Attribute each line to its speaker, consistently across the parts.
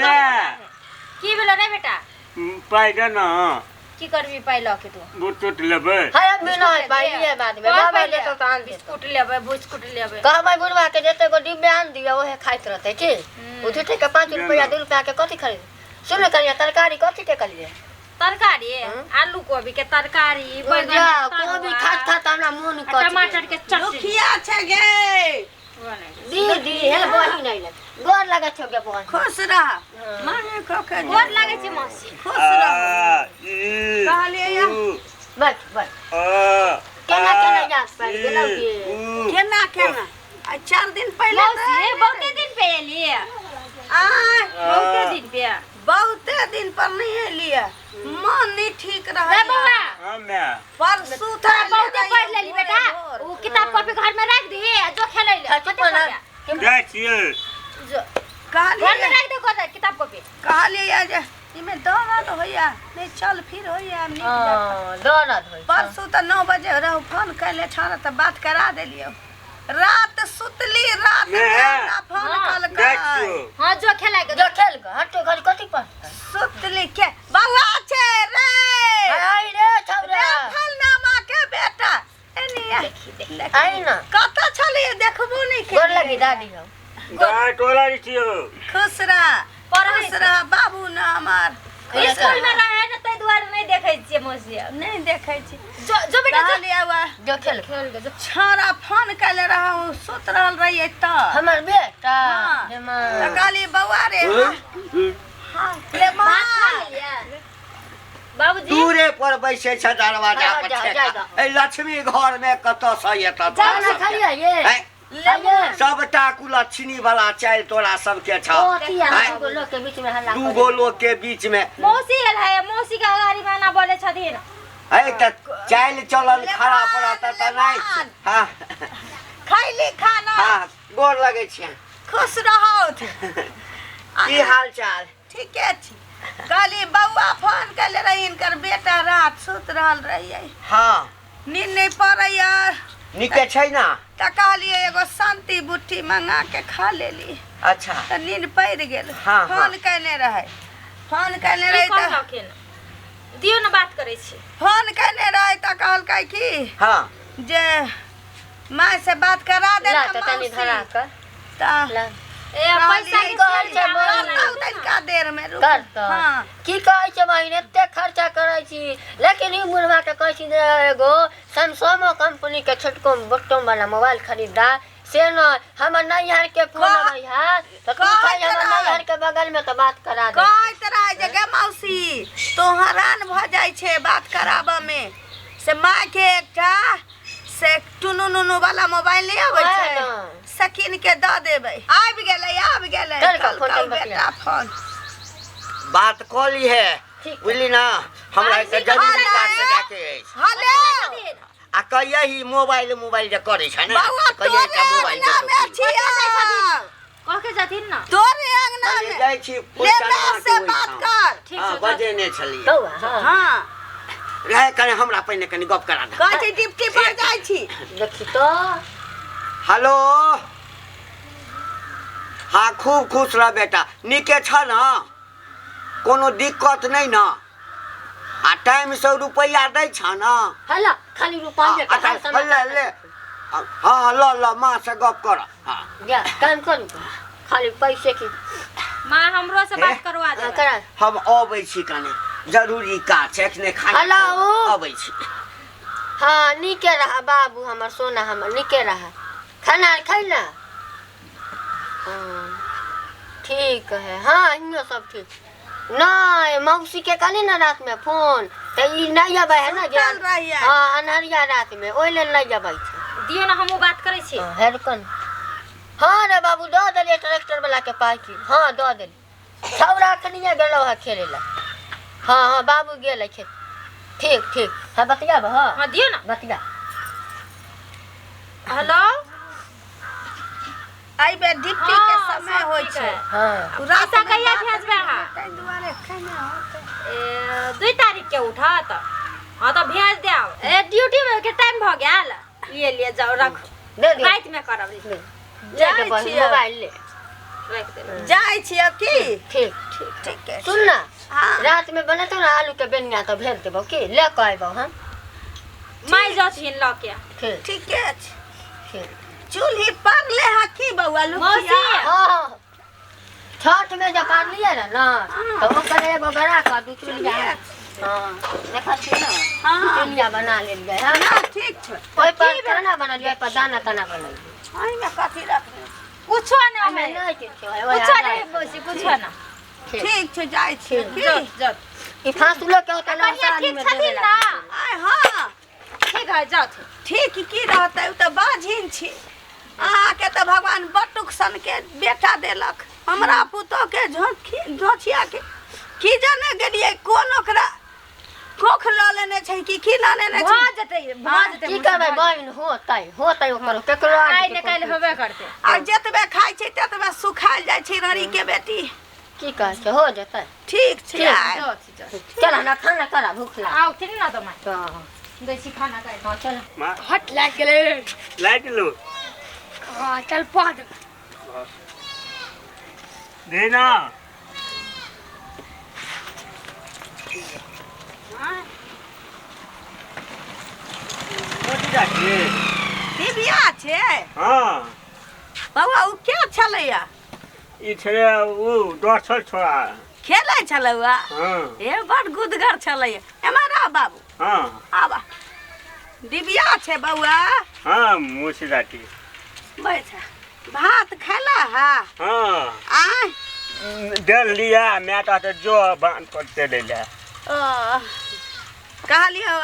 Speaker 1: की भेलो रे बेटा
Speaker 2: पाइ दे न
Speaker 1: की करबी पाइ ल के तू
Speaker 2: बुट लेबै
Speaker 3: हाय बिना पाइ ये बाद में बाबा ले तो आन दे
Speaker 1: बिस्कुट लेबै बिस्कुट लेबै
Speaker 3: कहबै बुढ़वा के देते को डिब्बे आन दिया ओहे खाइत रहते की उठे के 5 रुपया 2 रुपया के कथि खरीद सुन करिया तरकारी कथि के कलिए
Speaker 1: तरकारी आलू कोबी के तरकारी
Speaker 3: बैगन कोबी खात खात हमरा मन कर
Speaker 1: टमाटर के चटनी
Speaker 4: खिया छ गे
Speaker 3: दीदी हे बही नहीं ले गोर लगा छ गे बहन
Speaker 4: खुश रह माने खोखे
Speaker 1: गोर लागे छै मौसी
Speaker 4: खुश रह कहलिए या
Speaker 3: बस केना जास पर गेलौ के
Speaker 4: केना 4 दिन पहले
Speaker 1: मौसी बहुते दिन पे एली बहुते दिन पे
Speaker 4: बहुते दिन पर नहीं एलिए मन नहीं ठीक रहा
Speaker 1: रे बउआ
Speaker 2: हमे
Speaker 4: परसू था
Speaker 1: बहुते पढ़ लेली बेटा वो किताब कॉपी घर में रख दी जो खेलै ले
Speaker 2: जाइ छियै
Speaker 4: कहलिए
Speaker 1: घर में रख दे को किताब कॉपी
Speaker 4: कहलिए जे इमे दर्द होइया नहीं चल फिर होइया निक
Speaker 3: हां दर्द होय
Speaker 4: परसू त 9 बजे रहू फोन कैले छाना त बात करा देलियो रात सुतली रात में फोन कॉल कर
Speaker 1: हां जो खेला के
Speaker 3: जो खेल के हटो घर कथि पर
Speaker 4: सुतली के बउआ छे रे
Speaker 3: आई रे छौरा
Speaker 4: फलनामा के बेटा एनिया
Speaker 1: देखी
Speaker 3: आई ना
Speaker 4: कत छली देखबो नहीं के
Speaker 3: गोर लगी दादी हो
Speaker 2: गा टोला छियो
Speaker 4: खुश रह बाबू ना हमार
Speaker 1: स्कूल में रहे न तै द्वार नहीं देखै छियै मौसी
Speaker 4: नहीं देखै छी
Speaker 1: जो बेटा
Speaker 3: जो खेल
Speaker 1: के जो
Speaker 4: छारा फोन कैले रहू सुत रहल रहिए त
Speaker 3: हमर बेटा
Speaker 4: त कहली बउआ रे हां ले मां
Speaker 1: बाबूजी
Speaker 5: दूरे पर बैसे छ दरवाजा पर ए लक्ष्मी घर में कत से एत
Speaker 3: जाना खलिया ये
Speaker 5: सबटा कुलछनी वाला चाय तोरा सबके छ
Speaker 3: दू लोग के बीच में हल्ला
Speaker 5: दू गो लोग के बीच में
Speaker 1: मौसी है मौसी का गाड़ी में ना बोले छथिन
Speaker 5: ए त चाय चलल खड़ा पड़त त नहीं हां
Speaker 4: खैली खाना
Speaker 5: हां गोर लगे छी
Speaker 4: खुश रहो
Speaker 5: की हाल चाल
Speaker 4: ठीके छी कहली बउआ फोन कैले रही इनकर बेटा रात सुत रहल रहिए
Speaker 5: हां
Speaker 4: नींद नहीं पड़ैया
Speaker 5: निके छै ना
Speaker 4: त कहलिए एगो शांति बुट्टी मंगा के खा लेली
Speaker 5: अच्छा
Speaker 4: त नींद पड़ गेल
Speaker 5: हाँ,
Speaker 4: फोन कैले रहे त
Speaker 1: दियो न बात करे छी
Speaker 4: फोन कैले रहे त कहलकै की
Speaker 5: हां
Speaker 4: जे मां से बात करा दे
Speaker 3: ला त तनी धरा कर
Speaker 4: त
Speaker 1: ए पैसा के
Speaker 3: कहल छै
Speaker 4: तनिका देर में रुक
Speaker 3: कर त
Speaker 4: हां
Speaker 3: की कहै छै बहिन एते खर्चा करै छी लेकिन ई बुढ़वा के कहै छी एगो सैमसंग कंपनी के छोटको बटन वाला मोबाइल खरीदा से न हमर नैहर के फोन आबै है त तू खाई हमर नैहर के बगल में त बात करा दे
Speaker 4: कहत रहे जे गे मौसी तो हैरान भ जाय छै बात कराबा में से मां के एकटा से टुनु नुनु वाला मोबाइल नहीं आबै छै सकीन के द देबै आबि गेलै कल बेटा फोन
Speaker 5: बात कोली है बुझली ना हमरा के जल्दी काट सके के
Speaker 4: हेलो
Speaker 5: आ कहिया ही मोबाइल जे करे छै ना
Speaker 4: कहिया का मोबाइल
Speaker 1: कह के जाथिन ना
Speaker 4: तोरे अंगना में
Speaker 5: जाय छी
Speaker 4: ले से बात कर
Speaker 1: ठीक
Speaker 5: हां
Speaker 1: छै
Speaker 5: बजे ने छली
Speaker 4: हां
Speaker 5: रहे कने हमरा पहिने कनी गप करा दे
Speaker 4: कहै छै डिप्टी पर जाय छी
Speaker 3: देखी तो
Speaker 5: हेलो हाँ खूब खुश रह बेटा निके छ ना कोनो दिक्कत नहीं ना आ टाइम से रुपया दै छ ना
Speaker 3: हला खाली रुपया के
Speaker 5: ले हाँ ल माँ से गप कर हाँ
Speaker 3: जा काम करू खाली पैसे की
Speaker 1: मां हमरो से बात करवा दे
Speaker 3: करा
Speaker 5: हम आबै छी कने जरूरी काज छै एखने खाना
Speaker 3: हेलो
Speaker 5: आबै छी
Speaker 3: हाँ निके रहा बाबू हमर सोना हमर निके रहा खाना खैला ठीक है हाँ इहो सब ठीक नहीं मौसी के कली ना रात में फोन त ई नहीं आबै है ना ज्ञान हाँ अनहरिया रात में ओइ ले नहीं आबै छै
Speaker 1: दियो ना हमहु बात करे छी
Speaker 3: हेरकन हाँ रे बाबू दो दे ट्रैक्टर वाला के पाई की हाँ दो दे छौरा कनिया गेलो है खेले ला हाँ बाबू गेल खेत ठीक है बतिया
Speaker 1: हां दियो ना
Speaker 3: बतिया
Speaker 1: हेलो
Speaker 4: आई बे डिप्टी के समय होय छै
Speaker 3: हां
Speaker 1: पैसा कहिया भेजबे हां
Speaker 4: तै दुआरे खाना होतै
Speaker 1: 2 तारीख के उठा त हां त भेज देओ ए ड्यूटी में के टाइम भ गेल ले जाओ रख
Speaker 3: दे दे
Speaker 1: रात में करब
Speaker 3: ले के मोबाइल ले
Speaker 1: रख दे
Speaker 4: जाय छियै की
Speaker 3: ठीक बनेतो ना आलू के बेनिया तो भेज देबो की ले के आइबो हम
Speaker 1: माय जाथिन ल के
Speaker 3: ठीक
Speaker 4: ठीके छै
Speaker 3: ठीक
Speaker 4: चूल्ही पर ले हा की बउआ लुकिया
Speaker 1: मौसी
Speaker 3: हां छठ में जब पार लिया ना तो ओकर एगो बड़ा का दू चूल्हा हां देखा छी ना
Speaker 4: हाँ।
Speaker 3: चूल्हा बना लेलिए हां
Speaker 4: ना ठीक छै
Speaker 3: ओइ पर खाना बना लिया पर दाना तना बना लिया
Speaker 4: आई में कथी रखने
Speaker 1: कुछो ना
Speaker 3: हमें
Speaker 1: है
Speaker 3: नहीं किछो है
Speaker 1: कुछो नहीं मौसी कुछो ना
Speaker 4: ठीक छै जाय छी की
Speaker 1: जत
Speaker 3: ई फासुलो के होता ना
Speaker 1: कनिया
Speaker 3: सानी
Speaker 1: ठीक
Speaker 3: में
Speaker 1: छथिन
Speaker 3: देवे
Speaker 1: ना
Speaker 4: आय हां
Speaker 1: ठीक है जत
Speaker 4: ठीक की रहतै उ त बाझिन छी अहाँके तऽ भगवान बटुक सन के बेटा देलक हमरा पुतोह के झोछिया के की जाने गेलिए कोन ओकरा कोख ल लेने छै की ल लेने छै
Speaker 1: भ जते
Speaker 3: की करबै बहिन होतै ओकर केकरो
Speaker 1: आइ ने काल्हि होबे करते
Speaker 4: आ जतबे खाइ छै ततबे सुखाइल जाइ छै रानी के बेटी
Speaker 3: की कहै छै हो जेतै
Speaker 4: ठीक छै आय।
Speaker 1: जत
Speaker 3: चल ना खाना करा भूख लाग
Speaker 1: आओ ठीक ना तो माय
Speaker 3: हां
Speaker 1: देसी खाना खाए
Speaker 3: हां चल
Speaker 2: माँ
Speaker 1: हट लाग गेले
Speaker 2: लाइट लो
Speaker 1: हां चल पाद
Speaker 2: देना कथी राखिए
Speaker 4: दिव्या छै
Speaker 2: हाँ
Speaker 4: बउआ उ क्या छलैया
Speaker 2: ई छले उ दोसर छोड़ा
Speaker 4: खेलै छलौआ
Speaker 2: हाँ
Speaker 4: ए बड़ गुदगर छलैया एमारा बाबू
Speaker 2: हाँ
Speaker 4: आबा दिव्या छै बउआ
Speaker 2: हाँ मोसी राठी
Speaker 4: बैठ भात खेला है
Speaker 2: हाँ
Speaker 4: आय
Speaker 2: डर लिया मैं तो जो बांध करते ले लिया
Speaker 4: कहलियो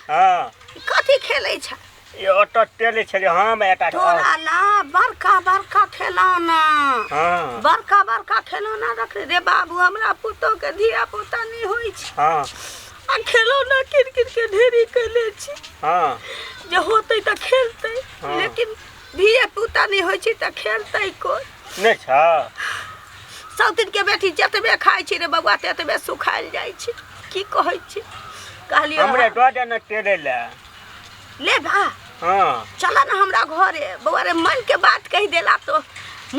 Speaker 2: हाँ
Speaker 4: कथी खेलै छ
Speaker 2: ये ऑटो टेले छले हाँ मैं एटा
Speaker 4: तोरा ला बड़का बड़का खिलौना
Speaker 2: हाँ
Speaker 4: बड़का बड़का खिलौना रख रे बाबू हमरा पुतो के धिया पुता नहीं होई छै
Speaker 2: हाँ
Speaker 4: आ खिलौना किन किन के ढेरी कैले छी
Speaker 2: हाँ
Speaker 4: जे होतै त खेलतै
Speaker 2: हाँ।
Speaker 4: लेकिन धिया पुता नहीं होई छै त खेलतै कोई
Speaker 2: नहीं छा
Speaker 4: सब दिन के बेटी जतबे खाइ छै रे बबुआ ततबे सुखाइल जाइ छै की कहै छी कहलियो
Speaker 2: हमरे डोडे न टेले
Speaker 4: ले बा
Speaker 2: हाँ
Speaker 4: चल ना हमरा घरे बउआ रे मन के बात कह देला तो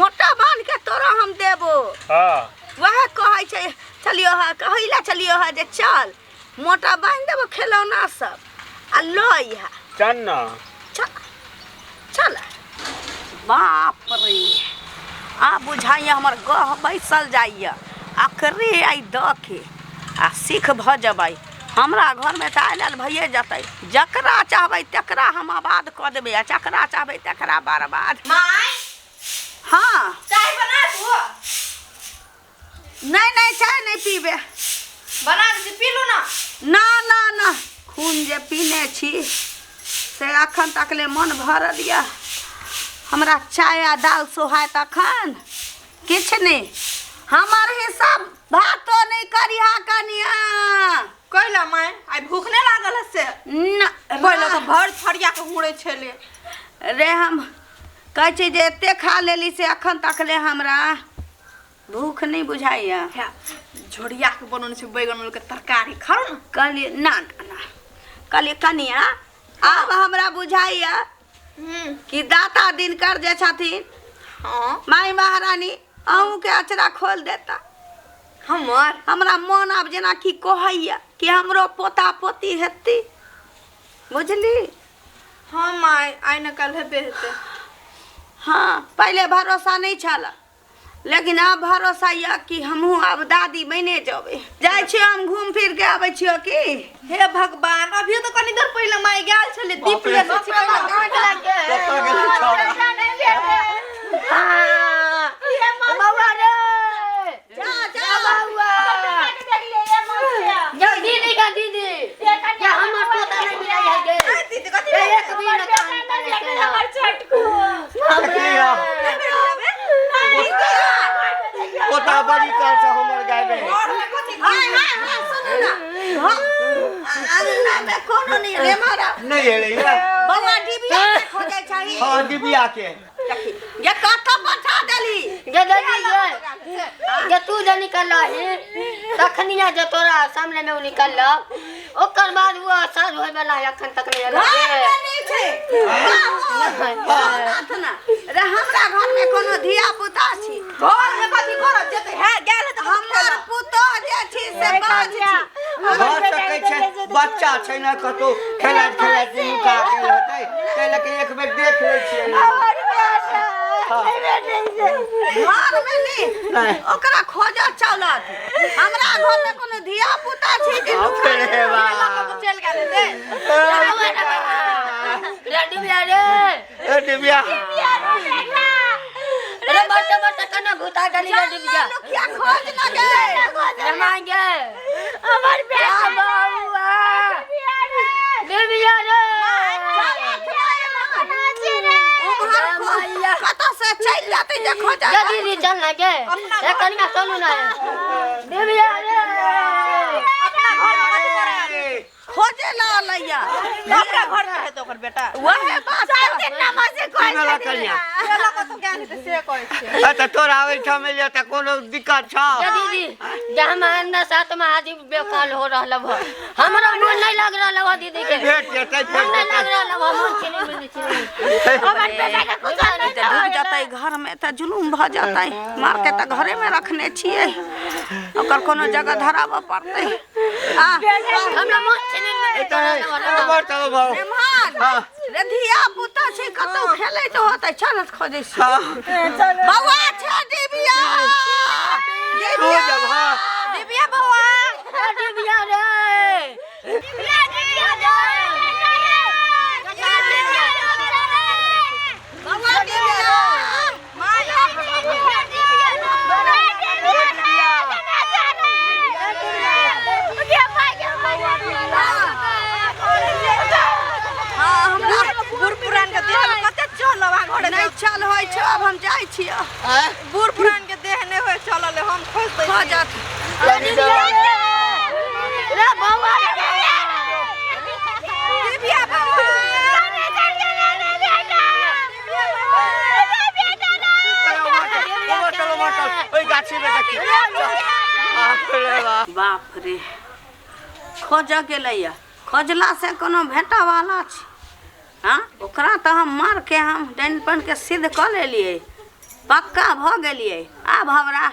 Speaker 4: मोटा बांध के तोरा हम देबो
Speaker 2: हाँ
Speaker 4: वह कहै छै चलियो है कहैला चलियो है जे चल मोटा बांध देबो खिलौना सब आ लई है
Speaker 2: चन्ना
Speaker 4: चल चल बाप रे आ बुझाइए हमर गह बैसल जाइए आखरे आई दखे आ सीख भ जबै हमरा घर में तऽ आयल भइए जतै जकरा चाहबै तकरा हम आबाद कऽ देबै आ जकरा चाहबै तकरा बर्बाद
Speaker 1: माय
Speaker 4: हाँ
Speaker 1: चाय बना दो
Speaker 4: नहीं चाय नहीं पीबे
Speaker 1: बना दे पी लो ना
Speaker 4: ना ना ना खून जे पीने छी से अखन तकले मन भरल यऽ हमरा चाय आ दाल सोहाय तखन किछ नहीं हमर हिसाब भातो नहीं करिहा कनिया
Speaker 6: कहला माय आई भूख नहीं लागल है से
Speaker 4: न
Speaker 6: कहला तो भर फरिया के हुड़े छले
Speaker 4: रे हम कहै छी जे एते खा लेली से अखन तकले हमरा भूख नहीं बुझाइया
Speaker 6: झोड़िया के बनने से बैगन के तरकारी खाओ ना
Speaker 4: कहलिए ना ना ना कहलिए कनिया आब हमरा बुझाइया कि दाता दिनकर जे छथिन
Speaker 6: हां
Speaker 4: माई महारानी अहूँ के अचरा खोल देता
Speaker 6: हमर
Speaker 4: हमरा मन आब जेना कि कहैया कि हमरो पोता पोती हेती बुझली
Speaker 6: हां माय आई न कल है बेहते
Speaker 4: हाँ पहले भरोसा नहीं छला लेकिन अब भरोसा यऽ कि हमहूँ आब दादी बने जबै जाइ छियो हम घूम फिर के आबै छियो की
Speaker 6: हे भगवान अभी तो कनी देर पहले माय गेल छले दीप ले से
Speaker 3: बउआ रे
Speaker 4: जा जा
Speaker 3: बउआ जल्दी निकल दीदी क्या हमर पोता नहीं मिला है गे
Speaker 6: दीदी कथी
Speaker 3: एक भी न
Speaker 1: हमर छटकू
Speaker 5: पोता बड़ी काल से हमर गाय में
Speaker 6: और में कथी
Speaker 4: हाय हाय सुन ना अंगना में कोनो नहीं रे मारा
Speaker 5: नहीं है रे
Speaker 4: बउआ डिबिया के खोजे चाहिए
Speaker 5: हाँ डिबिया के
Speaker 4: ये कथा पठा देली
Speaker 3: जे दीदी जे तू जे निकल है तखनिया जे तोरा सामने में निकल ओकर बाद वो साज होय वाला अखन तक नहीं
Speaker 4: घर
Speaker 3: लगे
Speaker 4: में नहीं छै ना रे हमरा घर में कोनो धिया पुता छी
Speaker 6: घर में कथी करत जेते है गेल त
Speaker 4: हमर पुतो जे छी से बाज छी
Speaker 5: भऽ सकै छै बच्चा छै ने कतौ खेलैत खेलैत नुका गेल हेतै तै लए के एक बेर देख लै छियै
Speaker 4: घर में नहीं ओकरा खोजा चलत हमरा घर में कोनो धिया पुता छै जे
Speaker 5: रे बा
Speaker 6: चल गेल दे
Speaker 3: रेडी बिया रे
Speaker 5: ए दिव्या
Speaker 3: अरे बच्चा बच्चा कना भूता गली रेडी बिया
Speaker 4: क्या खोज न गए
Speaker 3: रे मांगे हमर बेटा बाबूआ देविया रे
Speaker 4: कतौ से चल जाते जे खोजा
Speaker 3: दीदी चल लगे ए कनिया चलू ना देविया रे
Speaker 4: खोजे ला लैया
Speaker 6: हमरा घर में है तो ओकर बेटा
Speaker 4: वहे बात चलते नमाजे कोई
Speaker 5: वाला कन्या
Speaker 6: चला को तो ज्ञान से कहै छै
Speaker 5: अच्छा तोरा आबै छ में त कोनो दिक्कत छ
Speaker 3: दीदी जे हम अंदर साथ में आदि बेकाल हो रहल भ हमरा मन नहीं लग रहल ह दीदी के
Speaker 5: भेट जेतै
Speaker 3: मन नहीं लग रहल ह मन छिने मिल छिने
Speaker 4: हमर बेटा के कुछ नहीं डूब जाता घर में त जुलूम भ जाता मार के त घरे में रखने छिए ओकर कोनो जगह धराबा पड़तै
Speaker 3: हमरा मन छिने मिल
Speaker 5: चलो भाऊ
Speaker 4: मेहमान रे धिया पुता छै कतौ खेलै त होतै चल खोजै छी बौआ छै दिव्या
Speaker 5: हो जब हां
Speaker 6: दिव्या बउआ
Speaker 3: देविया रे
Speaker 1: दिव्या दिव्या
Speaker 4: बौआ दिव्या
Speaker 6: बूढ़ पुरान के देह में कते चलवा घोड़े
Speaker 4: नहीं चल होय छै अब हम जाय छियै
Speaker 6: बूढ़ पुरान के देह नहीं होय चलले हम खोजते
Speaker 4: हो जात
Speaker 3: रे बाबा
Speaker 6: दिव्या बउआ
Speaker 5: चलो माता ओई गाछी में देखी
Speaker 4: बाप रे खोज गेलैया खोजला से कोनो भेटा वाला छै हाँ ओकरा तो हम मार के हम डैनपन के सिद्ध कर लेलिए पक्का भ गेलिए अब हमरा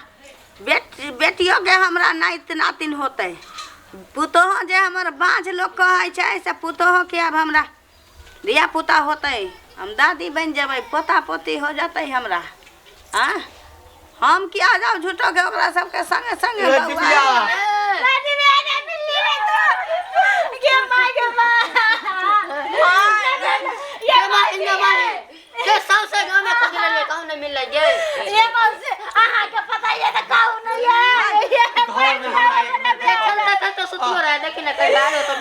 Speaker 4: बेटियों के हमरा नाइत नातिन होते पुतोह जे हमर बाँझ लोग कहै छै से पुतोह के अब हमरा धिया पुता होते हम दादी बन जेबै पोता पोती हो जतै हमरा हाँ हम किया जाओ झूठो के ओकरा सबके संगे संगे
Speaker 5: दिव्या
Speaker 3: के सबसे गांव में खोज ले कहू नहीं मिल जे
Speaker 1: ये मौसी आहा के पता ये त कहू नहीं है
Speaker 5: घर में हमरा
Speaker 3: चलता तो सुतियो रहा देखि ना कहीं बाहर हो तो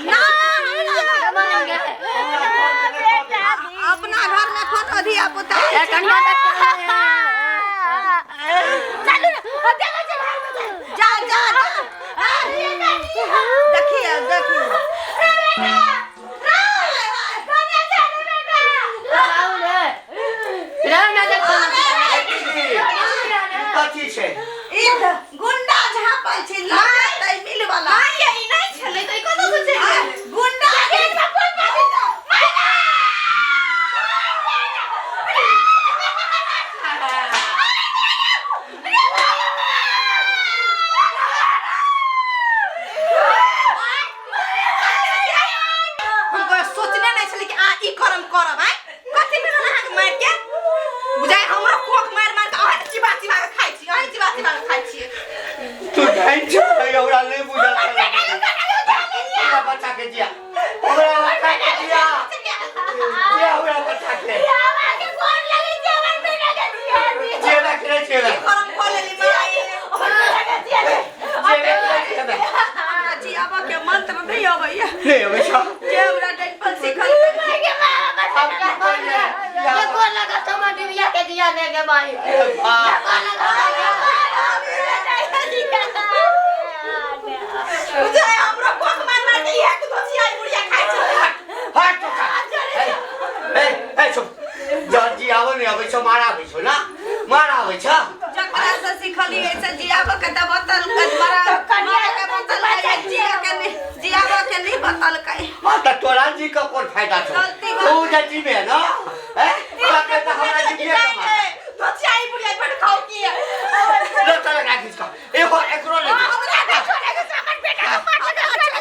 Speaker 4: अपना घर में कोनो धिया पुता
Speaker 3: ए कन्या
Speaker 1: चलो देखो
Speaker 4: जा जा देखिए देखिए
Speaker 5: कथी छै
Speaker 4: ई गुंडा झापल छै लागतै मिल वाला
Speaker 6: ये ई नहीं छले तो कतो से छै
Speaker 4: गुंडा के
Speaker 6: हमको सोचने नहीं छले कि आ ई करम करब है कथि में अहाँ के मार के बुझाय हमरो कोक मार मार के अहाँ चिबा चिबा के खाइ छी अहाँ चिबा चिबा के खाइ छी
Speaker 5: तू ढाई छ हमरा नहीं बुझा हमरा बच्चा के जिया हमरा बच्चा के जिया हमरा बच्चा के
Speaker 1: आवाज कोन लगे जेवन बेटा के दिया
Speaker 5: जेला करे जेला
Speaker 6: करम खोलेली माई
Speaker 4: जी अब के मंत्र नहीं अबैया
Speaker 5: नहीं अबे छ
Speaker 4: जे हमरा डैनपन सिखल
Speaker 3: ये कौन लगा तमा दिव्या के दिया ने के माई
Speaker 6: बुझाय हमरो कोक मार मार के एक दोसिया बुढ़िया खाइ छी
Speaker 5: हट तो ए चुप जन जी आवो नहीं अबे छ मारा आबै छ ना मारा आबै छ
Speaker 4: जकरा से सिखली ऐसे जियाब के त बतल के मरा कन्या के बतल के जियाब के नहीं बतल के
Speaker 5: हां त तोरा जी का कोन फायदा छ तू जे जीवे ना हैं ताके त हमरा जीवे का
Speaker 6: दोसिया बुढ़िया पेट खाओ की
Speaker 5: लो चल गाड़ी का एगो एकरो ले
Speaker 1: हमरा के छोड़े के सामान बेटा के मार के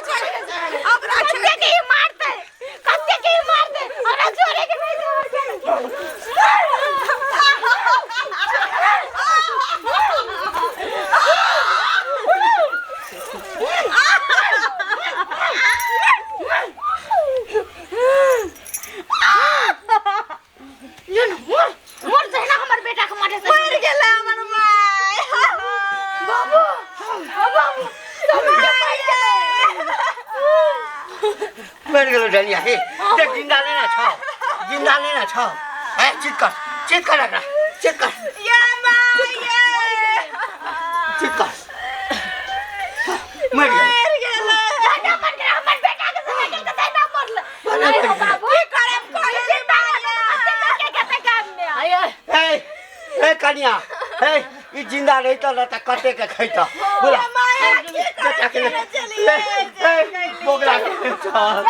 Speaker 5: मर गेलो डलिया हे देख जिंदा लेना छ ए चित कर एकरा चित कर
Speaker 6: ये माय
Speaker 5: चित कर मर गेलो
Speaker 1: हमर बेटा के संगे के तै ना मरल अरे बाबू
Speaker 6: की करम करे
Speaker 1: जिंदा के काम में
Speaker 3: आय
Speaker 5: ए कनिया ए ई जिंदा रही त कटे के खैता बोला
Speaker 6: माय की
Speaker 5: बेटा के
Speaker 6: करे चली
Speaker 5: बोगला के चल